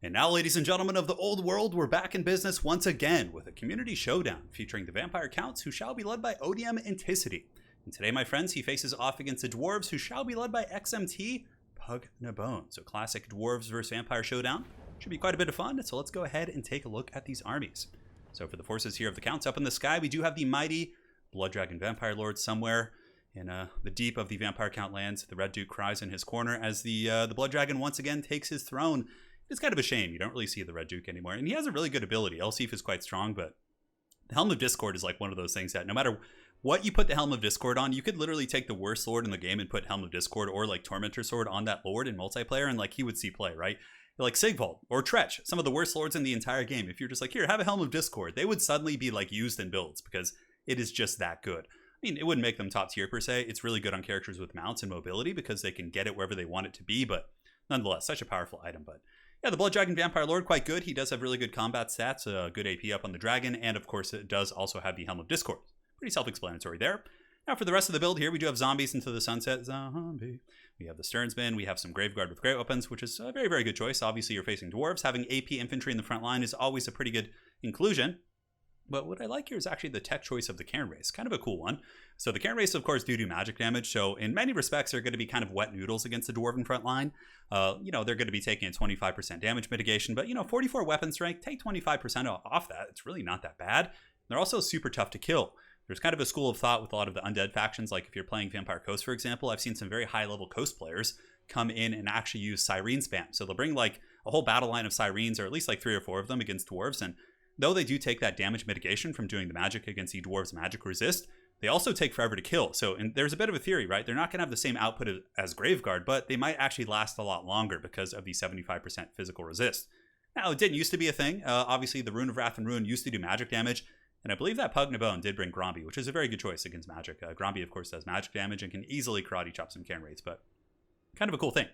And now, ladies and gentlemen of the old world, we're back in business once again with a community showdown featuring the vampire counts who shall be led by ODM Anticity. And today, my friends, he faces off against the dwarves who shall be led by XMT Pug Nabone. So classic dwarves versus vampire showdown. Should be quite a bit of fun, so let's go ahead and take a look at these armies. So for the forces here of the counts up in the sky, we do have the mighty Blood Dragon Vampire Lord somewhere in the deep of the vampire count lands. The Red Duke cries in his corner as the Blood Dragon once again takes his throne. It's kind of a shame. You don't really see the Red Duke anymore. And he has a really good ability. Elsif is quite strong, but the Helm of Discord is like one of those things that no matter what you put the Helm of Discord on, you could literally take the worst lord in the game and put Helm of Discord or like Tormentor Sword on that lord in multiplayer, and like he would see play, right? Like Sigvald or Tretch, some of the worst lords in the entire game. If you're just like, here, have a Helm of Discord, they would suddenly be like used in builds because it is just that good. I mean, it wouldn't make them top tier per se. It's really good on characters with mounts and mobility because they can get it wherever they want it to be, but nonetheless, such a powerful item. But yeah, the Blood Dragon Vampire Lord, quite good. He does have really good combat stats, a good AP up on the dragon, and of course it does also have the Helm of Discord. Pretty self-explanatory there. Now for the rest of the build here, we do have Zombies into the Sunset. Zombie. We have the Sternsman. We have some Graveguard with great weapons, which is a very, very good choice. Obviously, you're facing dwarves. Having AP infantry in the front line is always a pretty good inclusion. But what I like here is actually the tech choice of the Cairn Race. Kind of a cool one. So the Cairn Race, of course, do magic damage. So in many respects, they're going to be kind of wet noodles against the Dwarven front line. They're going to be taking a 25% damage mitigation. But, 44 weapon strength, take 25% off that. It's really not that bad. They're also super tough to kill. There's kind of a school of thought with a lot of the undead factions. Like if you're playing Vampire Coast, for example, I've seen some very high-level Coast players come in and actually use Siren spam. So they'll bring like a whole battle line of Sirens, or at least like 3 or 4 of them against dwarves. And though they do take that damage mitigation from doing the magic against the dwarves' magic resist, they also take forever to kill. So and there's a bit of a theory, right? They're not going to have the same output as Graveguard, but they might actually last a lot longer because of the 75% physical resist. Now, it didn't used to be a thing. Obviously, the Rune of Wrath and Ruin used to do magic damage. And I believe that Pug Nabone did bring Gromby, which is a very good choice against magic. Gromby, of course, does magic damage and can easily karate chop some Cairn Raids, but kind of a cool thing.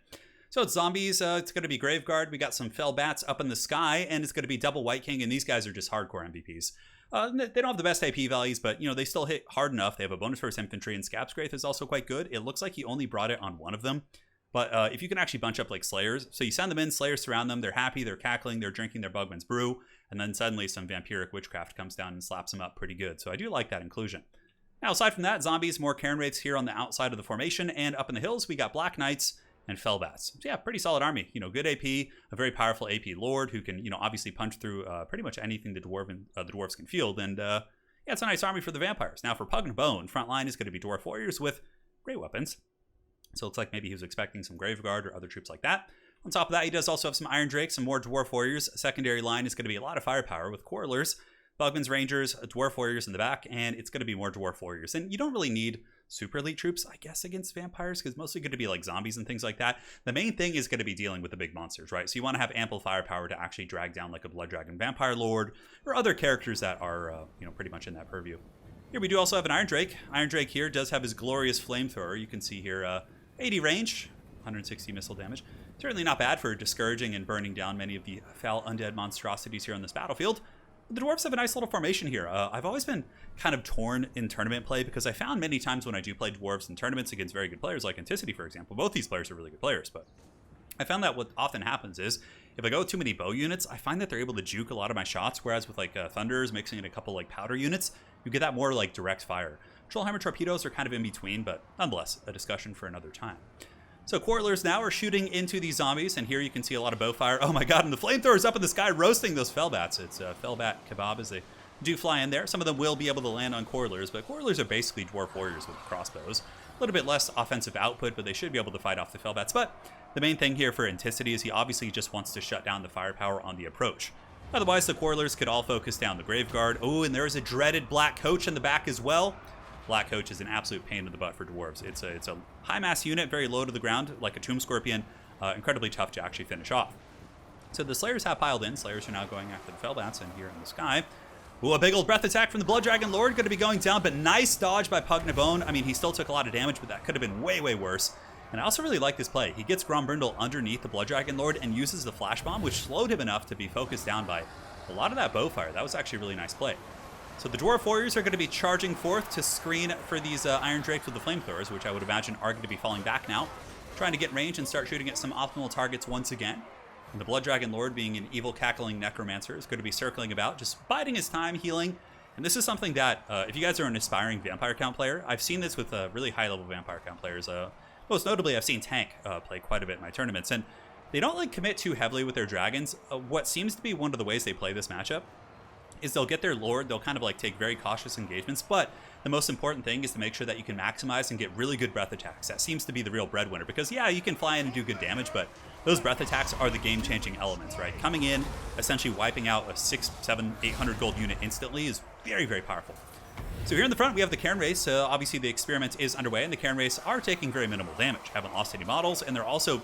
So it's Zombies, it's going to be Graveguard, we got some Fell Bats up in the sky, and it's going to be double White King, and these guys are just hardcore MVPs. They don't have the best AP values, but they still hit hard enough. They have a bonus for his infantry, and Scab's Graith is also quite good. It looks like he only brought it on one of them, but if you can actually bunch up like Slayers, so you send them in, Slayers surround them, they're happy, they're cackling, they're drinking their Bugman's Brew, and then suddenly some Vampiric Witchcraft comes down and slaps them up pretty good. So I do like that inclusion. Now, aside from that, Zombies, more Cairn Wraiths here on the outside of the formation, and up in the hills, we got Black Knights and Fell Bats. So yeah, pretty solid army. Good AP, a very powerful AP Lord who can, obviously punch through pretty much anything the dwarves can field. And yeah, it's a nice army for the vampires. Now for Pug Nabone, front line is going to be Dwarf Warriors with great weapons. So it's like maybe he was expecting some Graveguard or other troops like that. On top of that, he does also have some Iron Drakes, some more Dwarf Warriors. Secondary line is going to be a lot of firepower with Quarrelers, Bugman's Rangers, Dwarf Warriors in the back, and it's going to be more Dwarf Warriors. And you don't really need super elite troops, I guess, against vampires, because mostly going to be like zombies and things like that. The main thing is going to be dealing with the big monsters, right? So you want to have ample firepower to actually drag down like a Blood Dragon Vampire Lord or other characters that are, pretty much in that purview. Here we do also have an Iron Drake. Iron Drake here does have his glorious flamethrower. You can see here 80 range, 160 missile damage. Certainly not bad for discouraging and burning down many of the foul undead monstrosities here on this battlefield. The dwarves have a nice little formation here. I've always been kind of torn in tournament play because I found many times when I do play dwarves in tournaments against very good players like Anticity, for example. Both these players are really good players, but I found that what often happens is if I go with too many bow units, I find that they're able to juke a lot of my shots, whereas with like Thunders, mixing in a couple like powder units, you get that more like direct fire. Trollhammer torpedoes are kind of in between, but nonetheless, a discussion for another time. So Quarrelers now are shooting into these zombies, and here you can see a lot of bow fire. Oh my god, and the flamethrowers up in the sky roasting those Fell Bats. It's Fell Bat kebab as they do fly in there. Some of them will be able to land on Quarrelers, but Quarrelers are basically Dwarf Warriors with crossbows. A little bit less offensive output, but they should be able to fight off the Fell Bats. But the main thing here for Anticity is he obviously just wants to shut down the firepower on the approach. Otherwise, the Quarrelers could all focus down the Graveguard. Oh, and there's a dreaded Black Coach in the back as well. Black Coach is an absolute pain in the butt for dwarves. It's a high mass unit, very low to the ground, like a Tomb Scorpion, incredibly tough to actually finish off. So the Slayers have piled in. Slayers are now going after the Fell Bats, and here in the sky. Ooh, a big old breath attack from the Blood Dragon Lord, going to be going down, but nice dodge by Pug Nabone. I mean, he still took a lot of damage, but that could have been way, way worse. And I also really like this play. He gets GROMBRINDAL underneath the Blood Dragon Lord and uses the Flash Bomb, which slowed him enough to be focused down by a lot of that bow fire. That was actually a really nice play. So the Dwarf Warriors are going to be charging forth to screen for these Iron Drakes with the Flamethrowers, which I would imagine are going to be falling back now, trying to get range and start shooting at some optimal targets once again. And the Blood Dragon Lord, being an evil cackling necromancer, is going to be circling about, just biding his time, healing. And this is something that, if you guys are an aspiring vampire count player, I've seen this with really high-level vampire count players. Most notably, I've seen Tank play quite a bit in my tournaments, and they don't like commit too heavily with their dragons. What seems to be one of the ways they play this matchup is they'll get their Lord, they'll kind of like take very cautious engagements, but the most important thing is to make sure that you can maximize and get really good breath attacks. That seems to be the real breadwinner, because yeah, you can fly in and do good damage, but those breath attacks are the game-changing elements, right? Coming in, essentially wiping out a 600, 700, 800 gold unit instantly is very, very powerful. So here in the front, we have the Cairn Race. Obviously, the experiment is underway, and the Cairn Race are taking very minimal damage. Haven't lost any models, and they're also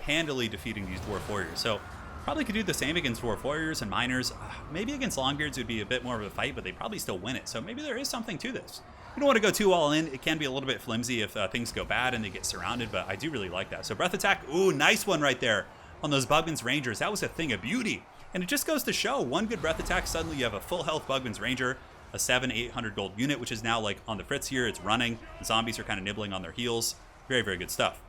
handily defeating these Dwarf Warriors. So probably could do the same against Dwarf Warriors and Miners. Maybe against Longbeards would be a bit more of a fight, but they probably still win it. So maybe there is something to this. You don't want to go too all in. It can be a little bit flimsy if things go bad and they get surrounded, but I do really like that. So breath attack, ooh, nice one right there on those Bugman's Rangers. That was a thing of beauty. And it just goes to show, one good breath attack, suddenly you have a full health Bugman's Ranger, a 700-800 gold unit, which is now like on the fritz here. It's running. The zombies are kind of nibbling on their heels. Very, very good stuff.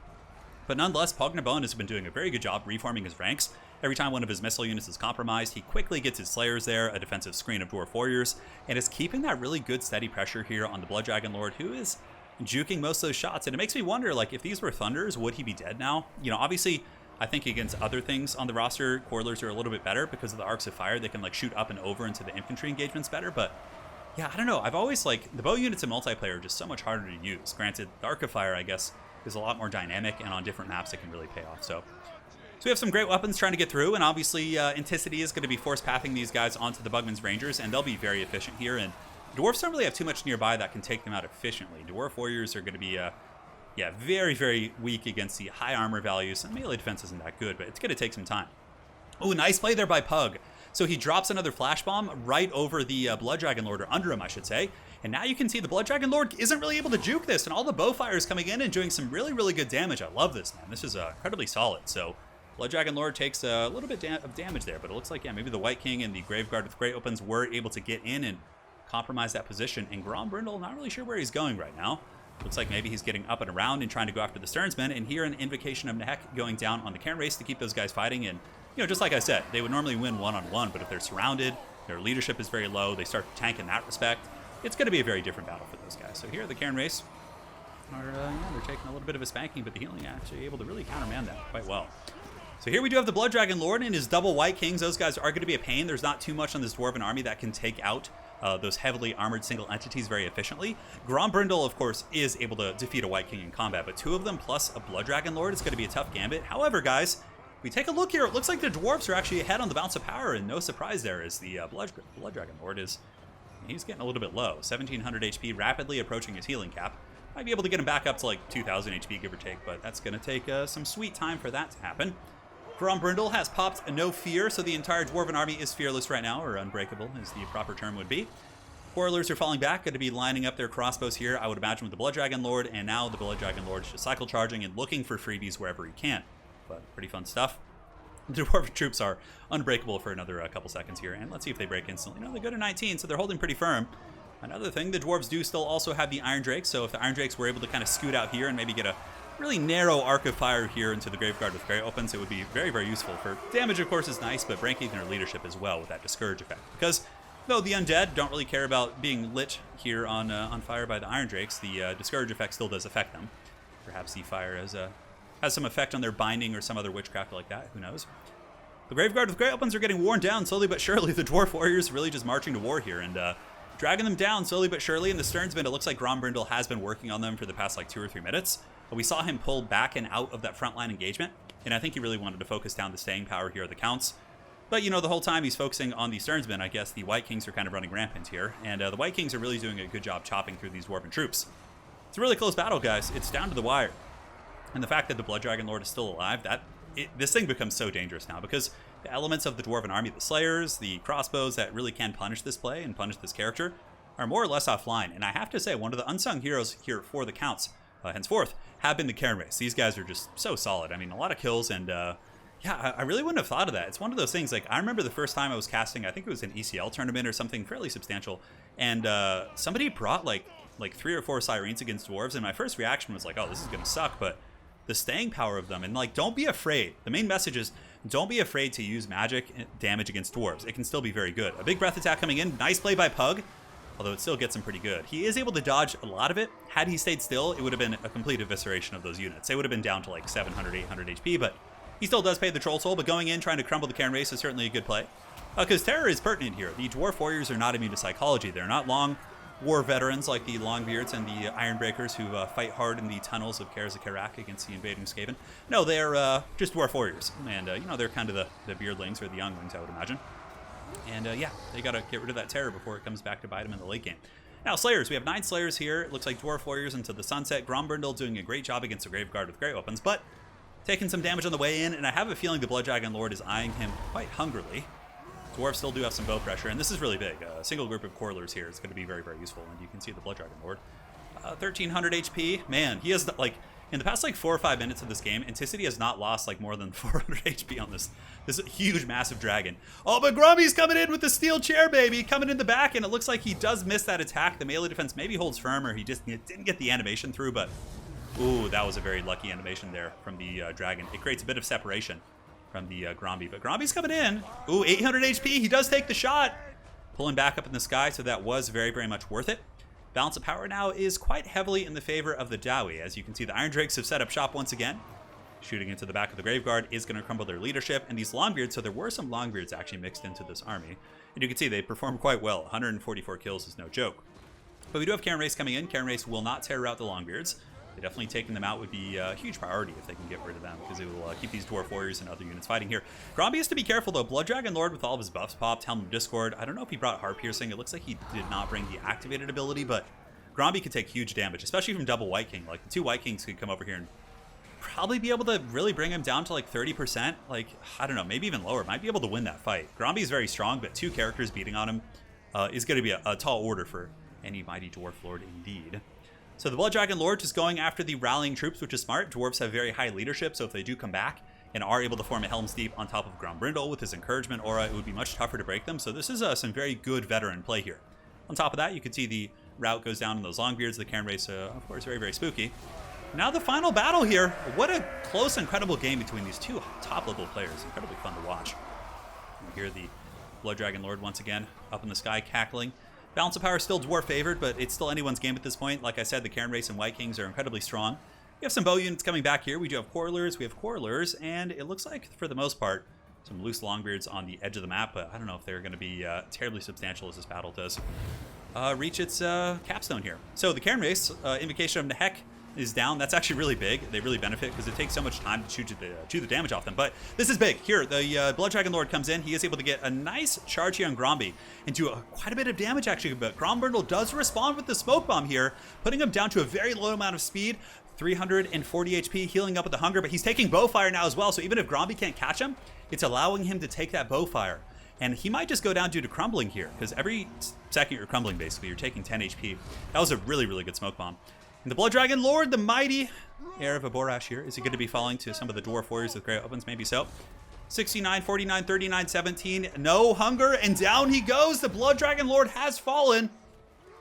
But nonetheless, Pognabone has been doing a very good job reforming his ranks. Every time one of his missile units is compromised, he quickly gets his Slayers there, a defensive screen of Dwarf Warriors, and is keeping that really good steady pressure here on the Blood Dragon Lord, who is juking most of those shots. And it makes me wonder, like, if these were Thunders, would he be dead now? You know, obviously, I think against other things on the roster, Coilers are a little bit better because of the Arcs of Fire. They can, like, shoot up and over into the infantry engagements better, but yeah, I don't know. I've always, like, the bow units in multiplayer are just so much harder to use. Granted, the Arc of Fire, I guess, is a lot more dynamic, and on different maps it can really pay off. So we have some great weapons trying to get through, and obviously Inticity is going to be force pathing these guys onto the Bugman's Rangers, and they'll be very efficient here. And Dwarfs don't really have too much nearby that can take them out efficiently. Dwarf Warriors are going to be, very, very weak against the high armor values, and melee defense isn't that good, but it's going to take some time. Oh, nice play there by Pug. So he drops another flash bomb right over the Blood Dragon Lord, or under him, I should say. And now you can see the Blood Dragon Lord isn't really able to juke this, and all the bow fires coming in and doing some really, really good damage. I love this, man. This is incredibly solid. So Blood Dragon Lord takes a little bit of damage there, but it looks like, yeah, maybe the White King and the Graveguard with Great Opens were able to get in and compromise that position. And Grombrindal, not really sure where he's going right now. Looks like maybe he's getting up and around and trying to go after the Stearnsmen. And here an Invocation of Nehek going down on the Cairn Race to keep those guys fighting. And, you know, just like I said, they would normally win one-on-one, but if they're surrounded, their leadership is very low, they start to tank in that respect, it's going to be a very different battle for those guys. So here the Cairn Race are, they're taking a little bit of a spanking, but the healing actually able to really countermand that quite well. So here we do have the Blood Dragon Lord and his double White Kings. Those guys are going to be a pain. There's not too much on this Dwarven army that can take out those heavily armored single entities very efficiently. Grombrindal, of course, is able to defeat a White King in combat, but two of them plus a Blood Dragon Lord is going to be a tough gambit. However, guys, we take a look here. It looks like the Dwarfs are actually ahead on the Bounce of Power, and no surprise there is the Blood Dragon Lord he's getting a little bit low. 1700 HP, rapidly approaching his healing cap. Might be able to get him back up to like 2000 HP, give or take, but that's going to take some sweet time for that to happen. Grombrindal has popped a No Fear, so the entire Dwarven army is fearless right now, or unbreakable as the proper term would be. Coilers are falling back, going to be lining up their crossbows here, I would imagine, with the Blood Dragon Lord, and now the Blood Dragon Lord is just cycle charging and looking for freebies wherever he can. But pretty fun stuff. The Dwarven troops are unbreakable for another couple seconds here, and let's see if they break instantly. No, they go to 19, so they're holding pretty firm. Another thing, the Dwarves do still also have the Iron Drakes, so if the Iron Drakes were able to kind of scoot out here and maybe get a really narrow arc of fire here into the Graveguard with Great Opens, it would be very, very useful. For damage, of course, is nice, but breaking their leadership as well with that Discourage effect. Because though the Undead don't really care about being lit here on fire by the Iron Drakes, the Discourage effect still does affect them. Perhaps the fire has some effect on their binding or some other witchcraft like that, who knows. The Graveguard with Great Opens are getting worn down slowly but surely. The Dwarf Warriors really just marching to war here and dragging them down slowly but surely. And the Stearnsmen, it looks like Grombrindal has been working on them for the past like 2 or 3 minutes. But we saw him pull back and out of that frontline engagement, and I think he really wanted to focus down the staying power here of the Counts. But, you know, the whole time he's focusing on the Stearnsmen, I guess the White Kings are kind of running rampant here, and the White Kings are really doing a good job chopping through these Dwarven troops. It's a really close battle, guys. It's down to the wire. And the fact that the Blood Dragon Lord is still alive, this thing becomes so dangerous now, because the elements of the Dwarven army, the Slayers, the crossbows that really can punish this play and punish this character, are more or less offline. And I have to say, one of the unsung heroes here for the Counts, henceforth, have been the Cairn Race. These guys are just so solid. I mean, a lot of kills, and yeah, I really wouldn't have thought of that. It's one of those things, like, I remember the first time I was casting, I think it was an ECL tournament or something fairly substantial, and somebody brought like 3 or 4 Sirens against Dwarves, and my first reaction was like, oh, this is gonna suck, but the staying power of them, and like, don't be afraid. The main message is, don't be afraid to use magic damage against dwarves. It can still be very good. A big breath attack coming in. Nice play by Pug, although it still gets him pretty good. He is able to dodge a lot of it. Had he stayed still, it would have been a complete evisceration of those units. They would have been down to like 700, 800 HP, but he still does pay the Troll Soul. But going in, trying to crumble the Cairn Race is certainly a good play. Because terror is pertinent here. The Dwarf Warriors are not immune to psychology. They're not long war veterans like the Longbeards and the Ironbreakers who fight hard in the tunnels of Karak against the invading Skaven. No, they're just Dwarf Warriors. And, you know, they're kind of the Beardlings or the Younglings, I would imagine. And, yeah, they got to get rid of that terror before it comes back to bite them in the late game. Now, Slayers. We have 9 Slayers here. It looks like Dwarf Warriors into the Sunset. Grombrindal doing a great job against the Graveguard with great weapons, but taking some damage on the way in, and I have a feeling the Blood Dragon Lord is eyeing him quite hungrily. Dwarves still do have some bow pressure, and this is really big. A single group of Corlers here is going to be very, very useful, and you can see the Blood Dragon Lord. 1300 HP. Man, he has, like, in the past, like, 4 or 5 minutes of this game, Anticity has not lost, like, more than 400 HP on this huge, massive dragon. Oh, but Grumby's coming in with the steel chair, baby, coming in the back, and it looks like he does miss that attack. The melee defense maybe holds firm, or he just didn't get the animation through, but, ooh, that was a very lucky animation there from the dragon. It creates a bit of separation from the Gromby, but Gromby's coming in. Ooh, 800 HP. He does take the shot. Pulling back up in the sky, so that was very, very much worth it. Balance of power now is quite heavily in the favor of the Dowie. As you can see, the Iron Drakes have set up shop once again. Shooting into the back of the Graveguard is going to crumble their leadership, and these Longbeards, so there were some Longbeards actually mixed into this army. And you can see they perform quite well. 144 kills is no joke. But we do have Cairn Race coming in. Cairn Race will not terror out the Longbeards. Definitely taking them out would be a huge priority if they can get rid of them, because it will keep these Dwarf Warriors and other units fighting here. Gromby has to be careful, though. Blood Dragon Lord with all of his buffs popped. Helm of Discord. I don't know if he brought Heart Piercing. It looks like he did not bring the activated ability, but Gromby could take huge damage, especially from double White King. Like, the 2 White Kings could come over here and probably be able to really bring him down to like 30%. Like, I don't know, maybe even lower. Might be able to win that fight. Gromby is very strong, but 2 characters beating on him is going to be a tall order for any mighty Dwarf Lord indeed. So the Blood Dragon Lord just going after the rallying troops, which is smart. Dwarves have very high leadership, so if they do come back and are able to form a Helm's Deep on top of Grombrindal with his encouragement aura, it would be much tougher to break them. So this is some very good veteran play here. On top of that, you can see the route goes down in those Longbeards. The Cairn Race, of course, very, very spooky. Now the final battle here. What a close, incredible game between these 2 top-level players. Incredibly fun to watch. You hear the Blood Dragon Lord once again up in the sky cackling. Balance of power is still Dwarf favored, but it's still anyone's game at this point. Like I said, the Cairn Race and White Kings are incredibly strong. We have some bow units coming back here. We do have Quarrelers, and it looks like, for the most part, some loose Longbeards on the edge of the map, but I don't know if they're going to be terribly substantial as this battle does reach its capstone here. So the Cairn Race, Invocation of Nehek, is down. That's actually really big. They really benefit because it takes so much time to chew the damage off them. But this is big. Here, the Blood Dragon Lord comes in. He is able to get a nice charge here on Gromby and do quite a bit of damage, actually. But Grombrindal does respond with the Smoke Bomb here, putting him down to a very low amount of speed. 340 HP, healing up with the Hunger, but he's taking Bowfire now as well. So even if Gromby can't catch him, it's allowing him to take that Bowfire. And he might just go down due to crumbling here, because every second you're crumbling, basically, you're taking 10 HP. That was a really, really good Smoke Bomb. And the Blood Dragon Lord, the mighty heir of Aborash here. Is he going to be falling to some of the Dwarf Warriors with great weapons? Maybe so. 69, 49, 39, 17. No Hunger, and down he goes. The Blood Dragon Lord has fallen.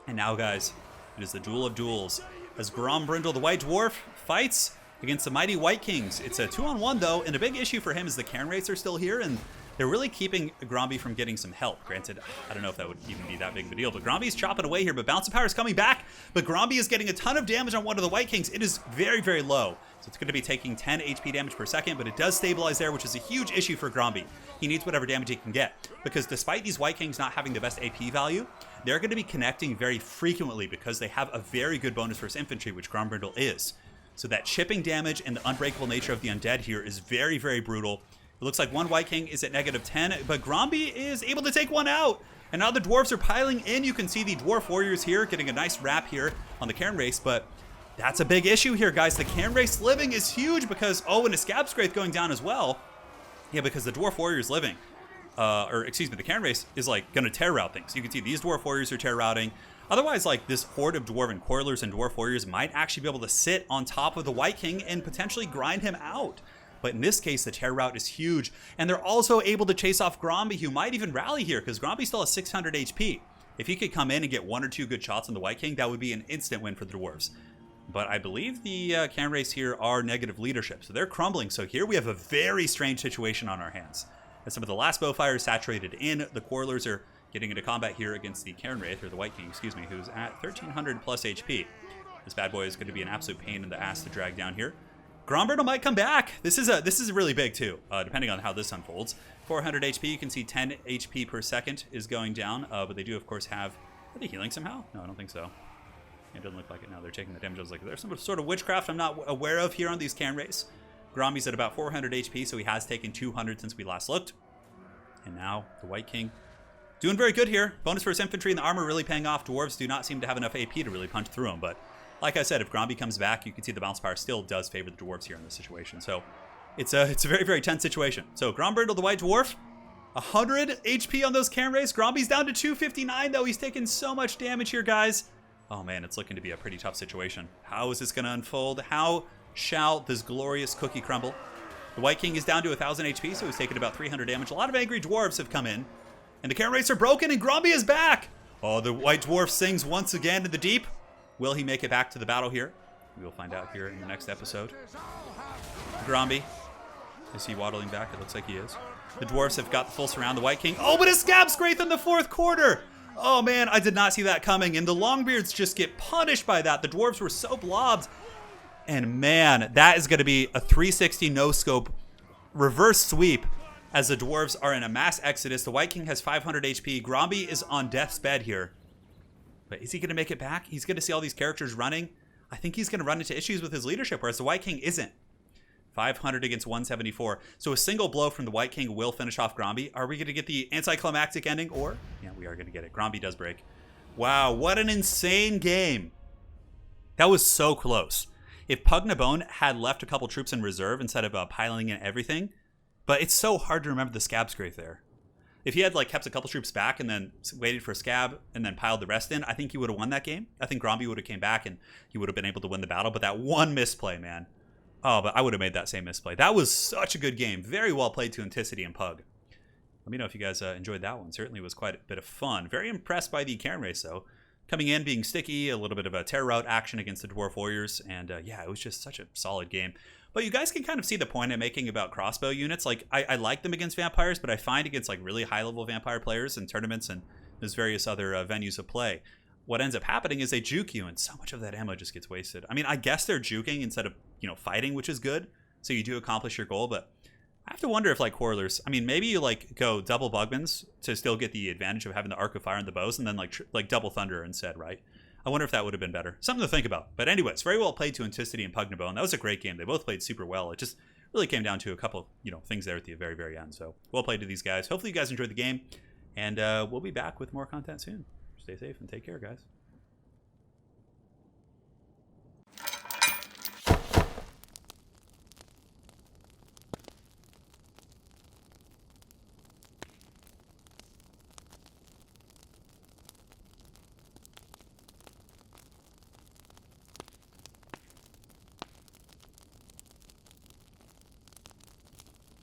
And now, guys, it is the duel of duels. As Grombrindal, the White Dwarf, fights against the mighty White Kings. It's a 2-on-1, though, and a big issue for him is the Cairn Rates are still here, and they're really keeping Gromby from getting some help. Granted, I don't know if that would even be that big of a deal, but Gromby's chopping away here, but Bounce of Power is coming back, but Gromby is getting a ton of damage on one of the White Kings. It is very, very low, so it's going to be taking 10 HP damage per second, but it does stabilize there, which is a huge issue for Gromby. He needs whatever damage he can get, because despite these White Kings not having the best AP value, they're going to be connecting very frequently because they have a very good bonus versus infantry, which Grombrindal is. So that chipping damage and the unbreakable nature of the undead here is very, very brutal. It looks like one White King is at -10, but Gromby is able to take one out. And now the Dwarves are piling in. You can see the Dwarf Warriors here getting a nice wrap here on the Cairn Race, but that's a big issue here, guys. The Cairn Race living is huge because, oh, and a Scab Scrape going down as well. Yeah, because the Dwarf Warriors living, the Cairn Race is like going to tear route things. You can see these Dwarf Warriors are tear routing. Otherwise, like, this horde of Dwarven Coilers and Dwarf Warriors might actually be able to sit on top of the White King and potentially grind him out. But in this case, the tear route is huge. And they're also able to chase off Gromby, who might even rally here, because Gromby still has 600 HP. If he could come in and get 1 or 2 good shots on the White King, that would be an instant win for the Dwarves. But I believe the can race here are negative leadership, so they're crumbling. So here we have a very strange situation on our hands. As some of the last bowfires saturated in, the Quarrelers are getting into combat here against the Cairn Wraith, or the White King, excuse me, who's at 1300 plus HP. This bad boy is going to be an absolute pain in the ass to drag down here. Grombrindal might come back. This is really big too, depending on how this unfolds. 400 HP, you can see 10 HP per second is going down, but they do of course have, are they healing somehow? No, I don't think so. It doesn't look like it now. They're taking the damage. I was like, there's some sort of witchcraft I'm not aware of here on these Cairn Wraiths. Gromby's at about 400 HP, so he has taken 200 since we last looked. And now the White King doing very good here. Bonus for his infantry and the armor really paying off. Dwarves do not seem to have enough AP to really punch through him, but like I said, if Gromby comes back, you can see the bounce power still does favor the Dwarves here in this situation. So it's a very, very tense situation. So Grombrindal, the White Dwarf, 100 HP on those Cairn Wraiths. Gromby's down to 259 though. He's taking so much damage here, guys. Oh man, it's looking to be a pretty tough situation. How is this going to unfold? How shall this glorious cookie crumble? The White King is down to 1000 HP, so he's taken about 300 damage. A lot of angry dwarves have come in, and the Cairn Wraiths are broken, and Gromby is back! Oh, the White Dwarf sings once again in the deep. Will he make it back to the battle here? We will find out here in the next episode. Gromby, is he waddling back? It looks like he is. The dwarves have got the full surround. The White King, oh, but a Scab Scraith in the 4th quarter! Oh man, I did not see that coming, and the Longbeards just get punished by that. The dwarves were so blobbed. And man, that is going to be a 360 no-scope reverse sweep as the dwarves are in a mass exodus. The White King has 500 HP. Gromby is on death's bed here. But is he going to make it back? He's going to see all these characters running. I think he's going to run into issues with his leadership, whereas the White King isn't. 500 against 174. So a single blow from the White King will finish off Gromby. Are we going to get the anticlimactic ending? Or, yeah, we are going to get it. Gromby does break. Wow, what an insane game. That was so close. If Pugnabone had left a couple troops in reserve instead of piling in everything, but it's so hard to remember the Scab Scraith there. If he had like kept a couple troops back and then waited for Scab and then piled the rest in, I think he would have won that game. I think Gromby would have came back and he would have been able to win the battle. But that one misplay, man. Oh, but I would have made that same misplay. That was such a good game. Very well played to Anticity and Pug. Let me know if you guys enjoyed that one. Certainly was quite a bit of fun. Very impressed by the Cairn Race, though. Coming in, being sticky, a little bit of a terror route action against the Dwarf Warriors. And yeah, it was just such a solid game. But you guys can kind of see the point I'm making about crossbow units. Like, I like them against vampires, but I find against like really high-level vampire players in tournaments and there's various other venues of play, what ends up happening is they juke you, and so much of that ammo just gets wasted. I mean, I guess they're juking instead of, you know, fighting, which is good. So you do accomplish your goal, but I have to wonder if, like, Quarrelers, I mean, maybe you, like, go double Bugmans to still get the advantage of having the Arc of Fire and the bows, and then, like double Thunder instead, right? I wonder if that would have been better. Something to think about. But anyways, very well played to Anticity and Pugnabone. That was a great game. They both played super well. It just really came down to a couple, you know, things there at the very, very end. So well played to these guys. Hopefully you guys enjoyed the game, and we'll be back with more content soon. Stay safe and take care, guys.